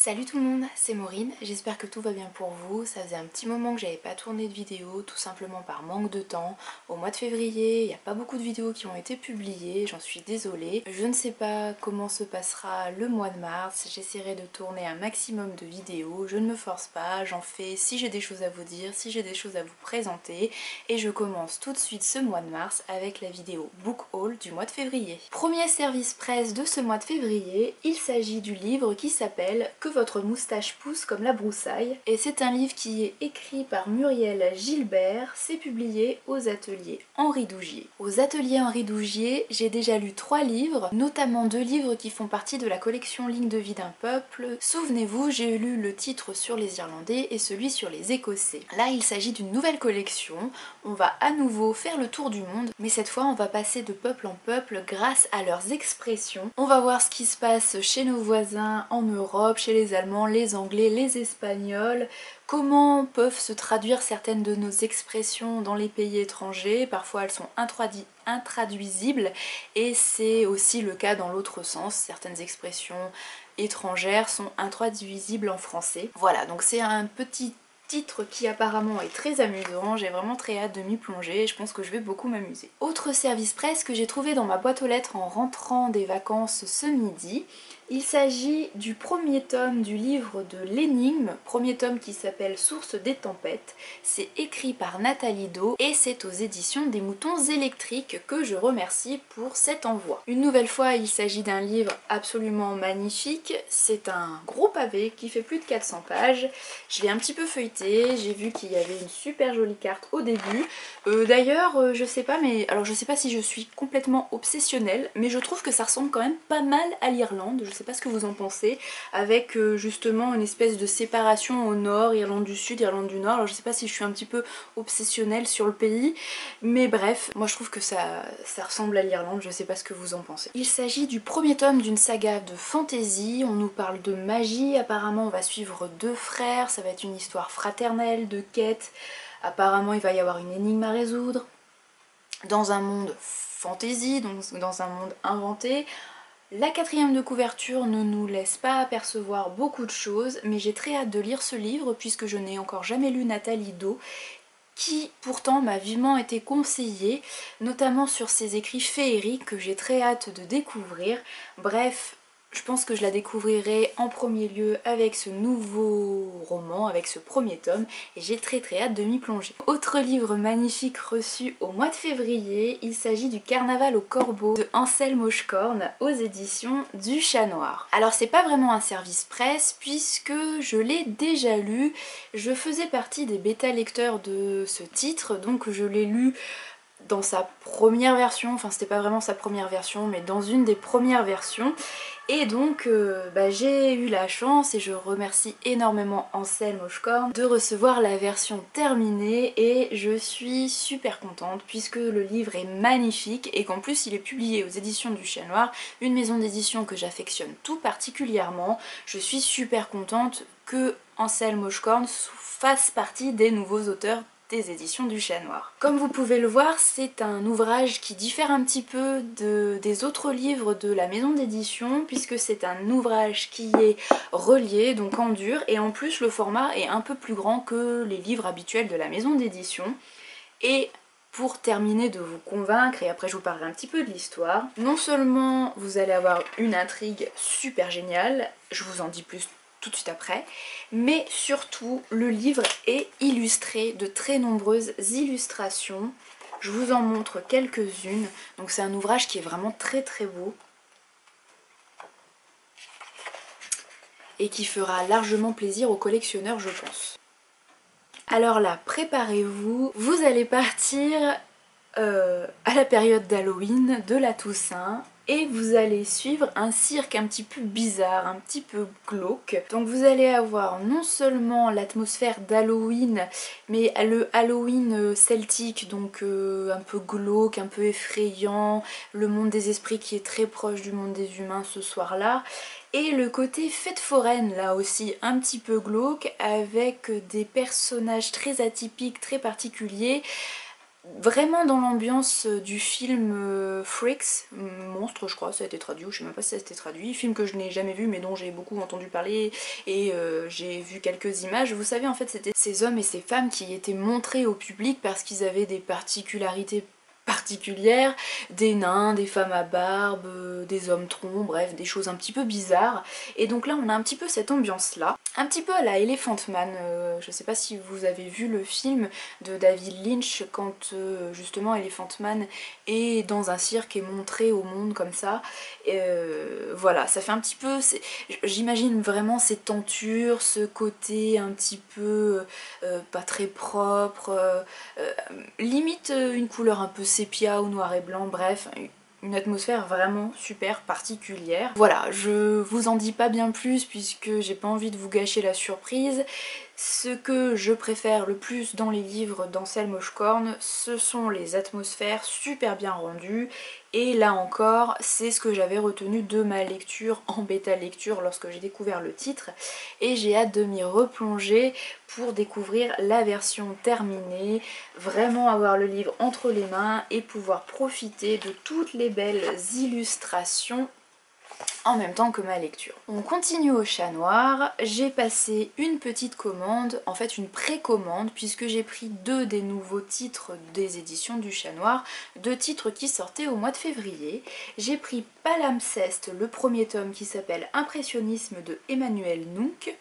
Salut tout le monde, c'est Maureen, j'espère que tout va bien pour vous. Ça faisait un petit moment que j'avais pas tourné de vidéo, tout simplement par manque de temps. Au mois de février, il n'y a pas beaucoup de vidéos qui ont été publiées, j'en suis désolée. Je ne sais pas comment se passera le mois de mars, j'essaierai de tourner un maximum de vidéos, je ne me force pas, j'en fais si j'ai des choses à vous dire, si j'ai des choses à vous présenter. Et je commence tout de suite ce mois de mars avec la vidéo Book Haul du mois de février. Premier service presse de ce mois de février, il s'agit du livre qui s'appelle Que votre moustache pousse comme la broussaille. Et c'est un livre qui est écrit par Muriel Gilbert, c'est publié aux ateliers Henri Dougier. Aux ateliers Henri Dougier, j'ai déjà lu 3 livres, notamment 2 livres qui font partie de la collection Ligne de vie d'un peuple. Souvenez-vous, j'ai lu le titre sur les Irlandais et celui sur les Écossais. Là, il s'agit d'une nouvelle collection, on va à nouveau faire le tour du monde, mais cette fois on va passer de peuple en peuple grâce à leurs expressions. On va voir ce qui se passe chez nos voisins en Europe, chez les Allemands, les Anglais, les Espagnols, comment peuvent se traduire certaines de nos expressions dans les pays étrangers. Parfois elles sont intraduisibles et c'est aussi le cas dans l'autre sens, certaines expressions étrangères sont intraduisibles en français. Voilà, donc c'est un petit titre qui apparemment est très amusant, j'ai vraiment très hâte de m'y plonger et je pense que je vais beaucoup m'amuser. Autre service presse que j'ai trouvé dans ma boîte aux lettres en rentrant des vacances ce midi, il s'agit du premier tome du livre de l'énigme, premier tome qui s'appelle Source des tempêtes. C'est écrit par Nathalie Do et c'est aux éditions des Moutons électriques que je remercie pour cet envoi. Une nouvelle fois, il s'agit d'un livre absolument magnifique, c'est un gros pavé qui fait plus de 400 pages. Je l'ai un petit peu feuilleté, j'ai vu qu'il y avait une super jolie carte au début. D'ailleurs, je sais pas, mais alors je sais pas si je suis complètement obsessionnelle, mais je trouve que ça ressemble quand même pas mal à l'Irlande. Je sais pas ce que vous en pensez, avec justement une espèce de séparation au nord, Irlande du Sud, Irlande du Nord. Alors je sais pas si je suis un petit peu obsessionnelle sur le pays, mais bref, moi je trouve que ça ressemble à l'Irlande, je sais pas ce que vous en pensez. Il s'agit du premier tome d'une saga de fantasy, on nous parle de magie, apparemment on va suivre 2 frères, ça va être une histoire fraternelle, de quête, apparemment il va y avoir une énigme à résoudre, dans un monde fantasy, donc dans un monde inventé. La 4e de couverture ne nous laisse pas apercevoir beaucoup de choses, mais j'ai très hâte de lire ce livre puisque je n'ai encore jamais lu Nathalie Do, qui pourtant m'a vivement été conseillée, notamment sur ses écrits féeriques que j'ai très hâte de découvrir. Bref, je pense que je la découvrirai en premier lieu avec ce nouveau roman, avec ce premier tome, et j'ai très hâte de m'y plonger. Autre livre magnifique reçu au mois de février, il s'agit du Carnaval au corbeau de Anselme Hochkorn aux éditions du Chat Noir. Alors c'est pas vraiment un service presse puisque je l'ai déjà lu, je faisais partie des bêta lecteurs de ce titre, donc je l'ai lu dans sa première version, enfin c'était pas vraiment sa première version mais dans une des premières versions, et donc j'ai eu la chance et je remercie énormément Anselme Hochkorn de recevoir la version terminée et je suis super contente puisque le livre est magnifique et qu'en plus il est publié aux éditions du Chat Noir, une maison d'édition que j'affectionne tout particulièrement. Je suis super contente que Anselme Hochkorn fasse partie des nouveaux auteurs des éditions du Chat Noir. Comme vous pouvez le voir, c'est un ouvrage qui diffère un petit peu des autres livres de la maison d'édition puisque c'est un ouvrage qui est relié, donc en dur, et en plus le format est un peu plus grand que les livres habituels de la maison d'édition. Et pour terminer de vous convaincre, et après je vous parlerai un petit peu de l'histoire, non seulement vous allez avoir une intrigue super géniale, je vous en dis plus tout de suite après, mais surtout le livre est illustré de très nombreuses illustrations. Je vous en montre quelques-unes. Donc c'est un ouvrage qui est vraiment très beau et qui fera largement plaisir aux collectionneurs, je pense. Alors là, préparez-vous, vous allez partir à la période d'Halloween, de la Toussaint, et vous allez suivre un cirque un petit peu bizarre, un petit peu glauque. Donc vous allez avoir non seulement l'atmosphère d'Halloween, mais le Halloween celtique, donc un peu glauque, un peu effrayant, le monde des esprits qui est très proche du monde des humains ce soir-là, et le côté fête foraine là aussi un petit peu glauque avec des personnages très atypiques, très particuliers. vraiment dans l'ambiance du film Freaks, Monstre je crois, ça a été traduit, ou je sais même pas si ça a été traduit, film que je n'ai jamais vu mais dont j'ai beaucoup entendu parler et j'ai vu quelques images. Vous savez, en fait c'était ces hommes et ces femmes qui étaient montrés au public parce qu'ils avaient des particularités particulières, des nains, des femmes à barbe, des hommes troncs, bref, des choses un petit peu bizarres. Et donc là on a un petit peu cette ambiance là, un petit peu à la Elephant Man, je sais pas si vous avez vu le film de David Lynch quand justement Elephant Man est dans un cirque et montré au monde comme ça. Voilà, ça fait un petit peu, j'imagine vraiment ces tentures, ce côté un petit peu pas très propre, limite une couleur un peu sépia ou noir et blanc, bref, une atmosphère vraiment super particulière. Voilà, je vous en dis pas bien plus puisque j'ai pas envie de vous gâcher la surprise. Ce que je préfère le plus dans les livres d'Anselm Oshkorn, ce sont les atmosphères super bien rendues, et là encore, c'est ce que j'avais retenu de ma lecture en bêta lecture lorsque j'ai découvert le titre, et j'ai hâte de m'y replonger pour découvrir la version terminée, vraiment avoir le livre entre les mains et pouvoir profiter de toutes les belles illustrations en même temps que ma lecture. On continue au Chat Noir, j'ai passé une petite commande, en fait une précommande, puisque j'ai pris 2 des nouveaux titres des éditions du Chat Noir, 2 titres qui sortaient au mois de février. J'ai pris Palimpseste, le premier tome qui s'appelle Impressionnisme de Emmanuel Nounk,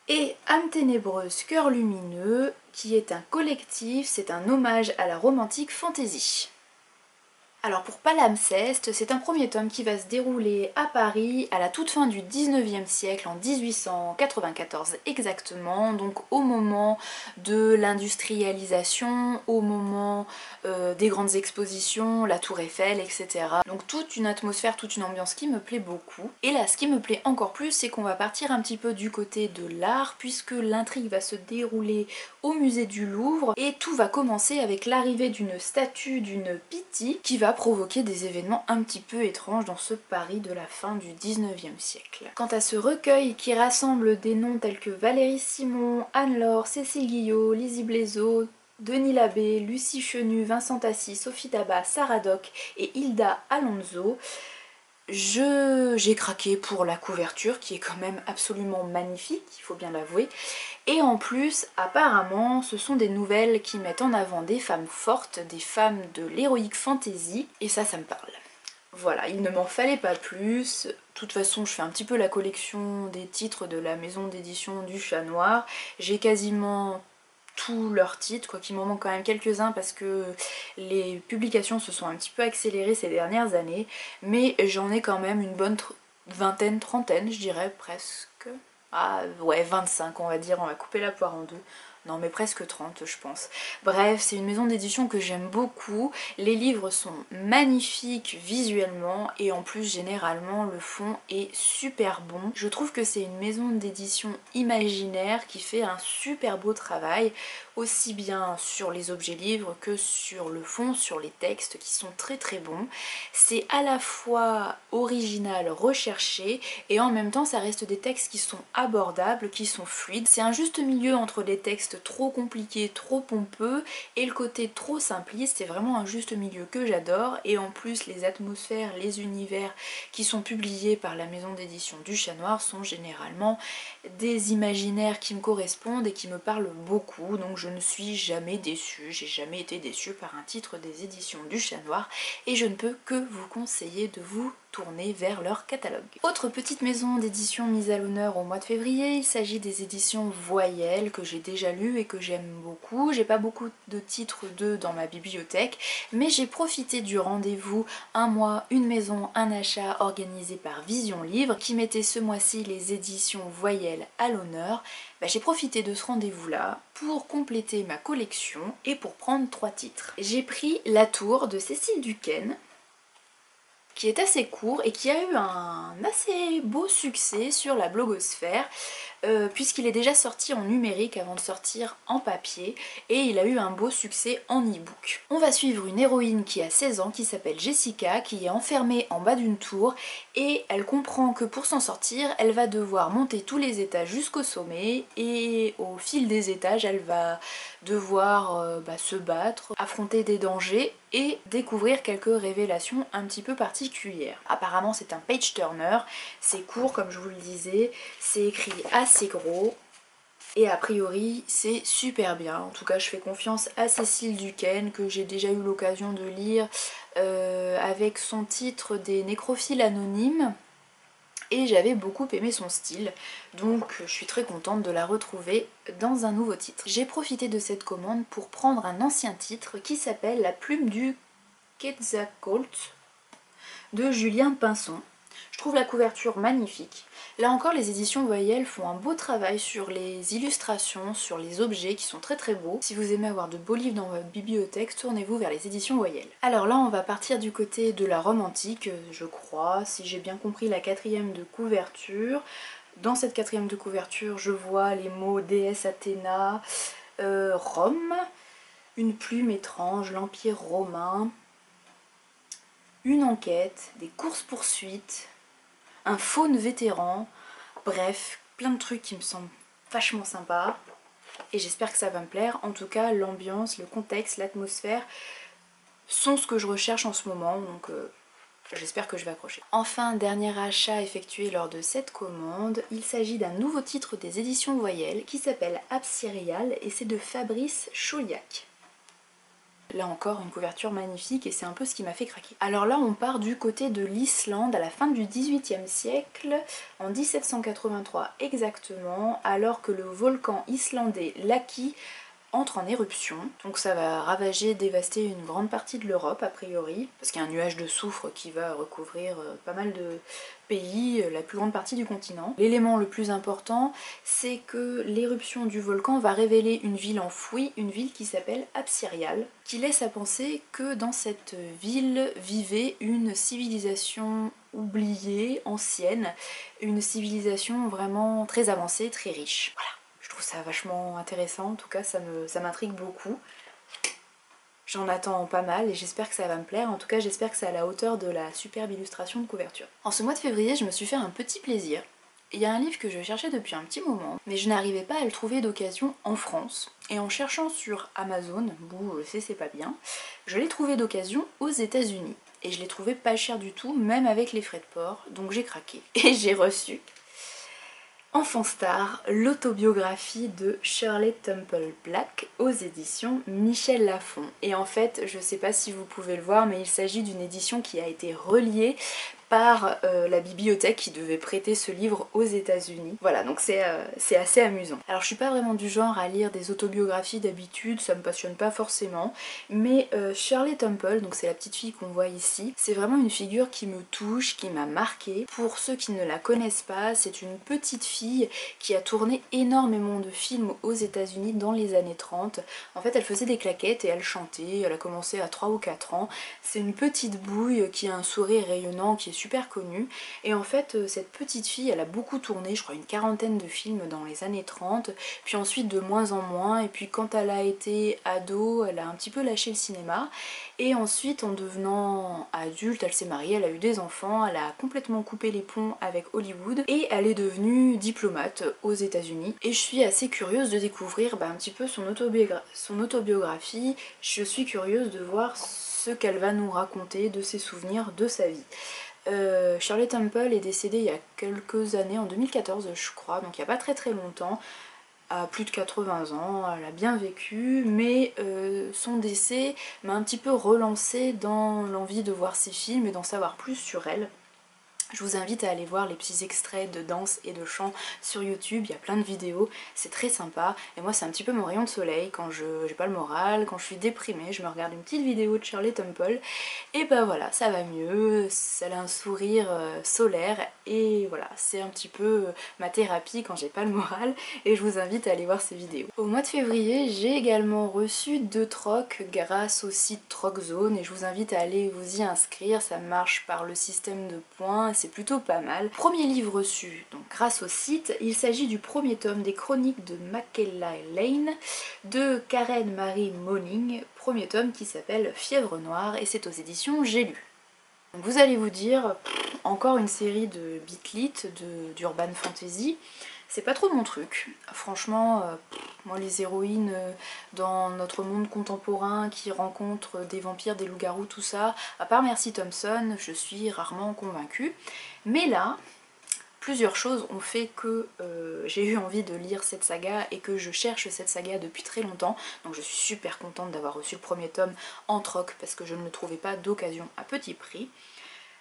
et Âme ténébreuse, cœur lumineux, qui est un collectif, c'est un hommage à la romantique fantasy. Alors pour Palimpseste, c'est un premier tome qui va se dérouler à Paris à la toute fin du 19e siècle, en 1894 exactement, donc au moment de l'industrialisation, au moment des grandes expositions, la Tour Eiffel, etc. Donc toute une atmosphère, toute une ambiance qui me plaît beaucoup. Et là, ce qui me plaît encore plus, c'est qu'on va partir un petit peu du côté de l'art, puisque l'intrigue va se dérouler au musée du Louvre, et tout va commencer avec l'arrivée d'une statue d'une Pythie qui va provoquer des événements un petit peu étranges dans ce Paris de la fin du 19e siècle. Quant à ce recueil qui rassemble des noms tels que Valérie Simon, Anne-Laure, Cécile Guillot, Lizzie Blaiseau, Denis Labbé, Lucie Chenu, Vincent Tassi, Sophie Tabat, Sarah Doc et Hilda Alonso, j'ai craqué pour la couverture qui est quand même absolument magnifique, il faut bien l'avouer. Et en plus, apparemment, ce sont des nouvelles qui mettent en avant des femmes fortes, des femmes de l'héroïque fantasy, et ça me parle. Voilà, il ne m'en fallait pas plus. De toute façon, je fais un petit peu la collection des titres de la maison d'édition du Chat Noir. J'ai quasiment tous leurs titres, quoi qu'il m'en manque quand même quelques-uns parce que les publications se sont un petit peu accélérées ces dernières années, mais j'en ai quand même une bonne vingtaine, trentaine, je dirais presque. Ah ouais, 25 on va dire, on va couper la poire en deux. Non mais presque 30 je pense. Bref, c'est une maison d'édition que j'aime beaucoup. Les livres sont magnifiques visuellement et en plus généralement le fond est super bon. Je trouve que c'est une maison d'édition imaginaire qui fait un super beau travail, aussi bien sur les objets livres que sur le fond, sur les textes qui sont très très bons. C'est à la fois original, recherché, et en même temps ça reste des textes qui sont abordables, qui sont fluides. C'est un juste milieu entre les textes trop compliqués, trop pompeux, et le côté trop simpliste. C'est vraiment un juste milieu que j'adore, et en plus les atmosphères, les univers qui sont publiés par la maison d'édition du Chat Noir sont généralement des imaginaires qui me correspondent et qui me parlent beaucoup, donc je ne suis jamais déçue, j'ai jamais été déçue par un titre des éditions du Chat Noir, et je ne peux que vous conseiller de vous tourner vers leur catalogue. Autre petite maison d'édition mise à l'honneur au mois de février, il s'agit des éditions Voyelles que j'ai déjà lues et que j'aime beaucoup. J'ai pas beaucoup de titres d'eux dans ma bibliothèque, mais j'ai profité du rendez-vous un mois, une maison, un achat organisé par Vision Livre qui mettait ce mois-ci les éditions Voyelles à l'honneur. J'ai profité de ce rendez-vous là pour compléter ma collection et pour prendre 3 titres. J'ai pris La Tour de Cécile Duquesne, qui est assez court et qui a eu un assez beau succès sur la blogosphère. puisqu'il est déjà sorti en numérique avant de sortir en papier et il a eu un beau succès en e-book. On va suivre une héroïne qui a 16 ans qui s'appelle Jessica, qui est enfermée en bas d'une tour et elle comprend que pour s'en sortir elle va devoir monter tous les étages jusqu'au sommet et au fil des étages elle va devoir se battre, affronter des dangers et découvrir quelques révélations un petit peu particulières. Apparemment c'est un page turner, c'est court comme je vous le disais, c'est écrit assez gros et a priori c'est super bien. En tout cas je fais confiance à Cécile Duquesne que j'ai déjà eu l'occasion de lire avec son titre des nécrophiles anonymes. Et j'avais beaucoup aimé son style, donc je suis très contente de la retrouver dans un nouveau titre. J'ai profité de cette commande pour prendre un ancien titre qui s'appelle La plume du Quetzalcoatl de Julien Pinson. Je trouve la couverture magnifique. Là encore les éditions Voyelles font un beau travail sur les illustrations, sur les objets qui sont très très beaux. Si vous aimez avoir de beaux livres dans votre bibliothèque, tournez-vous vers les éditions Voyelles. Alors là on va partir du côté de la Rome antique, je crois, si j'ai bien compris la 4e de couverture. Dans cette 4e de couverture je vois les mots déesse Athéna, Rome, une plume étrange, l'Empire romain, une enquête, des courses-poursuites, un faune vétéran, bref, plein de trucs qui me semblent vachement sympas et j'espère que ça va me plaire. En tout cas, l'ambiance, le contexte, l'atmosphère sont ce que je recherche en ce moment, donc j'espère que je vais accrocher. Enfin, dernier achat effectué lors de cette commande, il s'agit d'un nouveau titre des éditions Voyelles qui s'appelle Absyrial et c'est de Fabrice Chauliac. Là encore une couverture magnifique et c'est un peu ce qui m'a fait craquer. Alors là on part du côté de l'Islande à la fin du XVIIIe siècle, en 1783 exactement, alors que le volcan islandais Laki entre en éruption. Donc ça va ravager, dévaster une grande partie de l'Europe a priori, parce qu'il y a un nuage de soufre qui va recouvrir pas mal de pays, la plus grande partie du continent. L'élément le plus important, c'est que l'éruption du volcan va révéler une ville enfouie, une ville qui s'appelle Absyrial, qui laisse à penser que dans cette ville vivait une civilisation oubliée, ancienne, une civilisation vraiment très avancée, très riche. Voilà. Je trouve ça vachement intéressant, en tout cas ça m'intrigue beaucoup. J'en attends pas mal et j'espère que ça va me plaire, en tout cas j'espère que c'est à la hauteur de la superbe illustration de couverture. En ce mois de février je me suis fait un petit plaisir. Il y a un livre que je cherchais depuis un petit moment, mais je n'arrivais pas à le trouver d'occasion en France. Et en cherchant sur Amazon, bon je sais c'est pas bien, je l'ai trouvé d'occasion aux États-Unis. Et je l'ai trouvé pas cher du tout, même avec les frais de port, donc j'ai craqué. Et j'ai reçu Enfant Star, l'autobiographie de Shirley Temple Black aux éditions Michel Lafon. Et en fait, je sais pas si vous pouvez le voir, mais il s'agit d'une édition qui a été reliée par la bibliothèque qui devait prêter ce livre aux États-Unis. Voilà, donc c'est assez amusant. Alors je suis pas vraiment du genre à lire des autobiographies d'habitude, ça me passionne pas forcément, mais Shirley Temple, donc c'est la petite fille qu'on voit ici, c'est vraiment une figure qui me touche, qui m'a marquée. Pour ceux qui ne la connaissent pas, c'est une petite fille qui a tourné énormément de films aux États-Unis dans les années 30. En fait, elle faisait des claquettes et elle chantait, elle a commencé à 3 ou 4 ans. C'est une petite bouille qui a un sourire rayonnant, qui est super connue, et en fait cette petite fille elle a beaucoup tourné, je crois une quarantaine de films dans les années 30, puis ensuite de moins en moins, et puis quand elle a été ado elle a un petit peu lâché le cinéma, et ensuite en devenant adulte elle s'est mariée, elle a eu des enfants, elle a complètement coupé les ponts avec Hollywood et elle est devenue diplomate aux États-Unis, et je suis assez curieuse de découvrir un petit peu son autobiographie. Je suis curieuse de voir ce qu'elle va nous raconter de ses souvenirs, de sa vie. Shirley Temple est décédée il y a quelques années, en 2014 je crois, donc il n'y a pas très longtemps, à plus de 80 ans, elle a bien vécu, mais son décès m'a un petit peu relancée dans l'envie de voir ses films et d'en savoir plus sur elle. Je vous invite à aller voir les petits extraits de danse et de chant sur YouTube, il y a plein de vidéos, c'est très sympa. Et moi c'est un petit peu mon rayon de soleil, quand j'ai pas le moral, quand je suis déprimée, je me regarde une petite vidéo de Shirley Temple et bah voilà, ça va mieux, elle a un sourire solaire et voilà, c'est un petit peu ma thérapie quand j'ai pas le moral, et je vous invite à aller voir ces vidéos. Au mois de février, j'ai également reçu 2 trocs grâce au site TrocZone et je vous invite à aller vous y inscrire, ça marche par le système de points. c'est plutôt pas mal. Premier livre reçu, donc grâce au site, il s'agit du premier tome des chroniques de Mackellar Lane de Karen Marie Moning, premier tome qui s'appelle Fièvre Noire et c'est aux éditions J'ai lu. Donc vous allez vous dire, encore une série de beat-lit, d'urban fantasy, c'est pas trop mon truc. Franchement, moi les héroïnes dans notre monde contemporain qui rencontrent des vampires, des loups-garous, tout ça, à part Mercy Thompson, je suis rarement convaincue. Mais là, plusieurs choses ont fait que j'ai eu envie de lire cette saga et que je cherche cette saga depuis très longtemps. Donc je suis super contente d'avoir reçu le premier tome en troc parce que je ne le trouvais pas d'occasion à petit prix.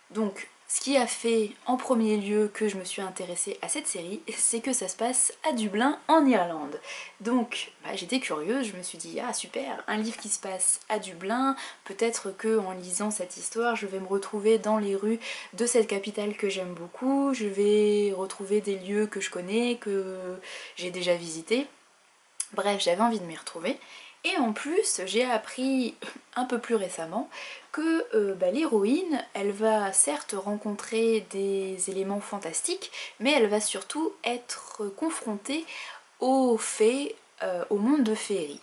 Donc ce qui a fait en premier lieu que je me suis intéressée à cette série, c'est que ça se passe à Dublin en Irlande. Donc j'étais curieuse, je me suis dit ah super, un livre qui se passe à Dublin, peut-être que en lisant cette histoire je vais me retrouver dans les rues de cette capitale que j'aime beaucoup, je vais retrouver des lieux que je connais, que j'ai déjà visités. Bref, j'avais envie de m'y retrouver. Et en plus, j'ai appris un peu plus récemment que l'héroïne, elle va certes rencontrer des éléments fantastiques, mais elle va surtout être confrontée aux fées, au monde de féerie.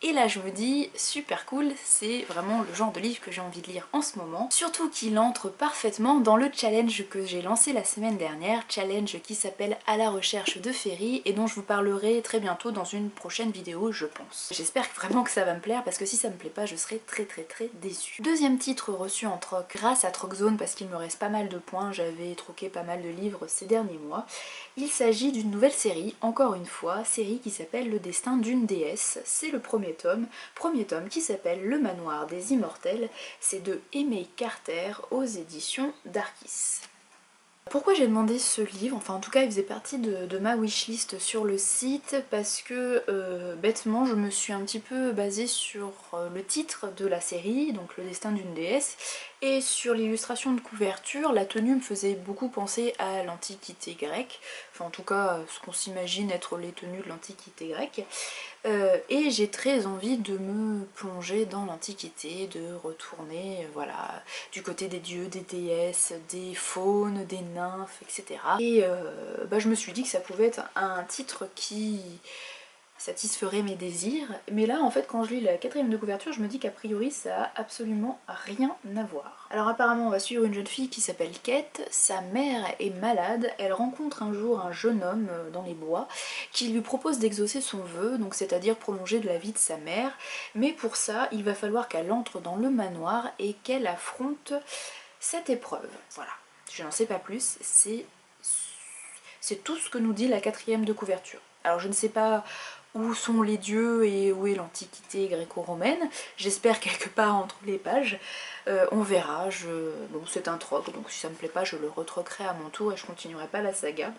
Et là je me dis, super cool, c'est vraiment le genre de livre que j'ai envie de lire en ce moment. Surtout qu'il entre parfaitement dans le challenge que j'ai lancé la semaine dernière, challenge qui s'appelle À la recherche de féerie et dont je vous parlerai très bientôt dans une prochaine vidéo je pense. J'espère vraiment que ça va me plaire parce que si ça me plaît pas je serai très déçue. Deuxième titre reçu en troc grâce à TrocZone parce qu'il me reste pas mal de points, j'avais troqué pas mal de livres ces derniers mois. Il s'agit d'une nouvelle série, encore une fois, série qui s'appelle Le destin d'une déesse. C'est le premier tome qui s'appelle Le manoir des immortels. C'est de Aimee Carter aux éditions Darkis. Pourquoi j'ai demandé ce livre? Enfin en tout cas il faisait partie de ma wishlist sur le site parce que bêtement je me suis un petit peu basée sur le titre de la série, donc Le destin d'une déesse, et sur l'illustration de couverture, la tenue me faisait beaucoup penser à l'Antiquité grecque, enfin en tout cas ce qu'on s'imagine être les tenues de l'Antiquité grecque. Et j'ai très envie de me plonger dans l'Antiquité, de retourner voilà, du côté des dieux, des déesses, des faunes, des nymphes, etc. Et je me suis dit que ça pouvait être un titre qui satisferait mes désirs, mais là en fait quand je lis la quatrième de couverture je me dis qu'a priori ça a absolument rien à voir. Alors apparemment on va suivre une jeune fille qui s'appelle Kate, sa mère est malade, elle rencontre un jour un jeune homme dans les bois qui lui propose d'exaucer son vœu, donc c'est-à-dire prolonger de la vie de sa mère, mais pour ça il va falloir qu'elle entre dans le manoir et qu'elle affronte cette épreuve. Voilà, je n'en sais pas plus, c'est tout ce que nous dit la quatrième de couverture. Alors je ne sais pas où sont les dieux et où est l'antiquité gréco-romaine, j'espère quelque part entre les pages, on verra, bon c'est un troc, donc si ça me plaît pas je le retroquerai à mon tour et je continuerai pas la saga,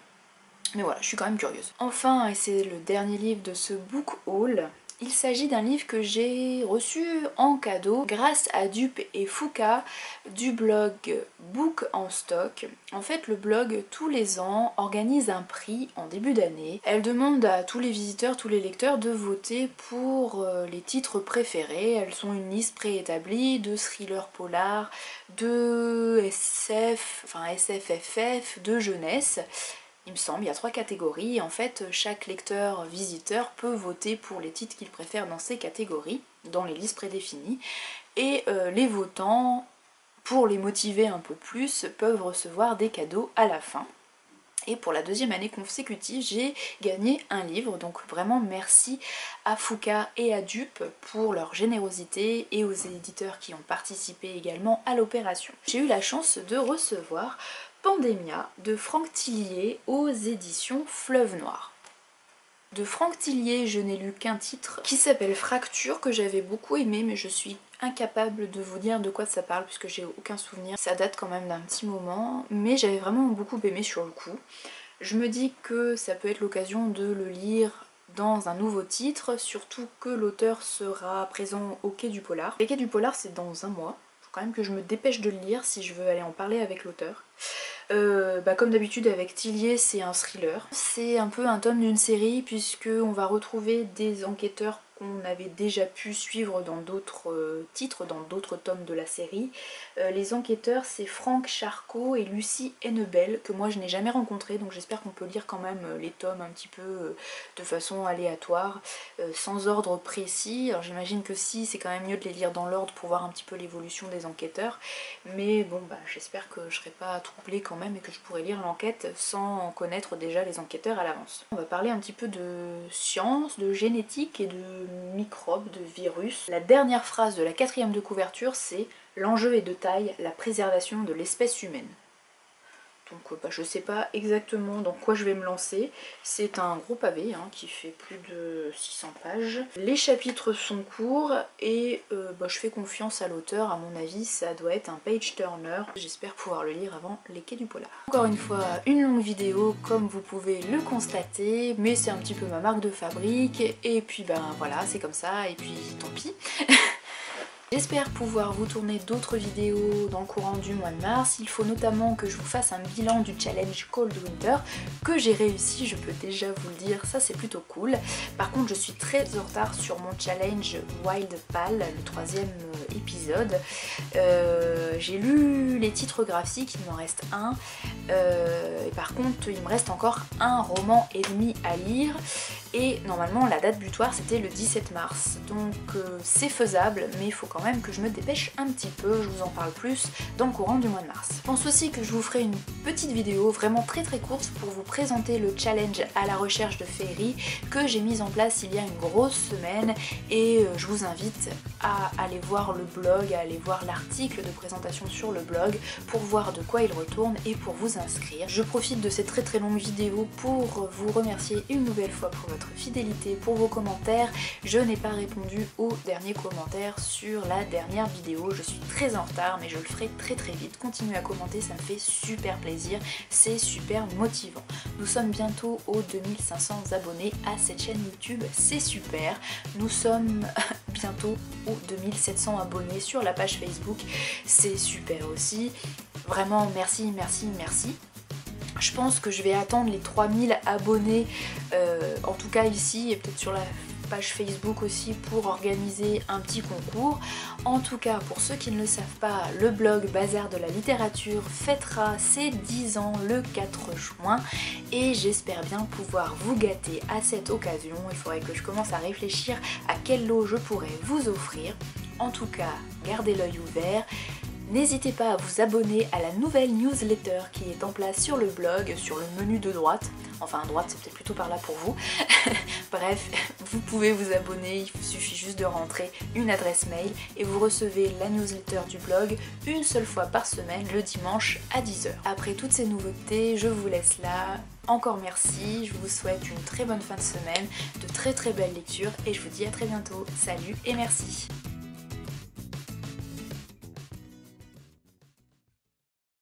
mais voilà, je suis quand même curieuse. Enfin, et c'est le dernier livre de ce book haul, il s'agit d'un livre que j'ai reçu en cadeau grâce à Dupe et Fouca du blog Book en Stock. En fait, le blog, tous les ans, organise un prix en début d'année. Elle demande à tous les visiteurs, tous les lecteurs de voter pour les titres préférés. Elles sont une liste préétablie de thrillers polars, de SF, enfin SFFF, de jeunesse. Il me semble, il y a 3 catégories et en fait chaque lecteur visiteur peut voter pour les titres qu'il préfère dans ces catégories, dans les listes prédéfinies, et les votants, pour les motiver un peu plus, peuvent recevoir des cadeaux à la fin. Et pour la deuxième année consécutive, j'ai gagné un livre, donc vraiment merci à Fouca et à Dupe pour leur générosité et aux éditeurs qui ont participé également à l'opération. J'ai eu la chance de recevoir Pandémia de Franck Tillier aux éditions Fleuve Noir. De Franck Tillier, je n'ai lu qu'un titre qui s'appelle Fracture, que j'avais beaucoup aimé, mais je suis incapable de vous dire de quoi ça parle puisque j'ai aucun souvenir. Ça date quand même d'un petit moment, mais j'avais vraiment beaucoup aimé sur le coup. Je me dis que ça peut être l'occasion de le lire dans un nouveau titre, surtout que l'auteur sera présent au Quai du Polar. Le Quai du Polar c'est dans un mois, il faut quand même que je me dépêche de le lire si je veux aller en parler avec l'auteur. Comme d'habitude avec Tillier c'est un thriller. C'est un peu un tome d'une série puisque on va retrouver des enquêteurs qu'on avait déjà pu suivre dans d'autres titres, dans d'autres tomes de la série. Les enquêteurs, c'est Frank Charcot et Lucie Hennebel, que moi je n'ai jamais rencontré, donc j'espère qu'on peut lire quand même les tomes un petit peu de façon aléatoire, sans ordre précis. Alors j'imagine que si, c'est quand même mieux de les lire dans l'ordre pour voir un petit peu l'évolution des enquêteurs, mais bon bah j'espère que je serai pas troublée quand même et que je pourrai lire l'enquête sans connaître déjà les enquêteurs à l'avance. On va parler un petit peu de science, de génétique et de microbes, de virus. La dernière phrase de la 4e de couverture, c'est « L'enjeu est de taille, la préservation de l'espèce humaine ». Donc bah, je sais pas exactement dans quoi je vais me lancer. C'est un gros pavé hein, qui fait plus de 600 pages. Les chapitres sont courts et bah, je fais confiance à l'auteur. À mon avis, ça doit être un page turner. J'espère pouvoir le lire avant les quais du polar. Encore une fois, une longue vidéo comme vous pouvez le constater, mais c'est un petit peu ma marque de fabrique. Et puis ben voilà, c'est comme ça et puis tant pis. J'espère pouvoir vous tourner d'autres vidéos dans le courant du mois de mars. Il faut notamment que je vous fasse un bilan du challenge Cold Winter que j'ai réussi, je peux déjà vous le dire, ça c'est plutôt cool. Par contre je suis très en retard sur mon challenge Wild Pal, le 3e épisode. J'ai lu les titres graphiques, il m'en reste un. Et par contre il me reste encore un roman et demi à lire. Et normalement la date butoir c'était le 17 mars, donc c'est faisable, mais il faut quand même que je me dépêche un petit peu, je vous en parle plus dans le courant du mois de mars. Je pense aussi que je vous ferai une petite vidéo vraiment très courte pour vous présenter le challenge à la recherche de féerie que j'ai mis en place il y a une grosse semaine, et je vous invite à aller voir le blog, à aller voir l'article de présentation sur le blog pour voir de quoi il retourne et pour vous inscrire. Je profite de cette très longue vidéo pour vous remercier une nouvelle fois pour votre fidélité, pour vos commentaires. Je n'ai pas répondu aux derniers commentaires sur la dernière vidéo, je suis très en retard mais je le ferai très vite. Continuez à commenter, ça me fait super plaisir, c'est super motivant. Nous sommes bientôt aux 2500 abonnés à cette chaîne YouTube, c'est super. Nous sommes bientôt aux 2700 abonnés sur la page Facebook, c'est super aussi. Vraiment merci. Je pense que je vais attendre les 3000 abonnés, en tout cas ici et peut-être sur la page Facebook aussi, pour organiser un petit concours. En tout cas, pour ceux qui ne le savent pas, le blog Bazar de la littérature fêtera ses 10 ans le 4 juin et j'espère bien pouvoir vous gâter à cette occasion. Il faudrait que je commence à réfléchir à quel lot je pourrais vous offrir. En tout cas, gardez l'œil ouvert. N'hésitez pas à vous abonner à la nouvelle newsletter qui est en place sur le blog, sur le menu de droite. Enfin, à droite, c'est peut-être plutôt par là pour vous. Bref, vous pouvez vous abonner, il suffit juste de rentrer une adresse mail et vous recevez la newsletter du blog une seule fois par semaine, le dimanche à 10 h. Après toutes ces nouveautés, je vous laisse là. Encore merci, je vous souhaite une très bonne fin de semaine, de très belles lectures et je vous dis à très bientôt. Salut et merci.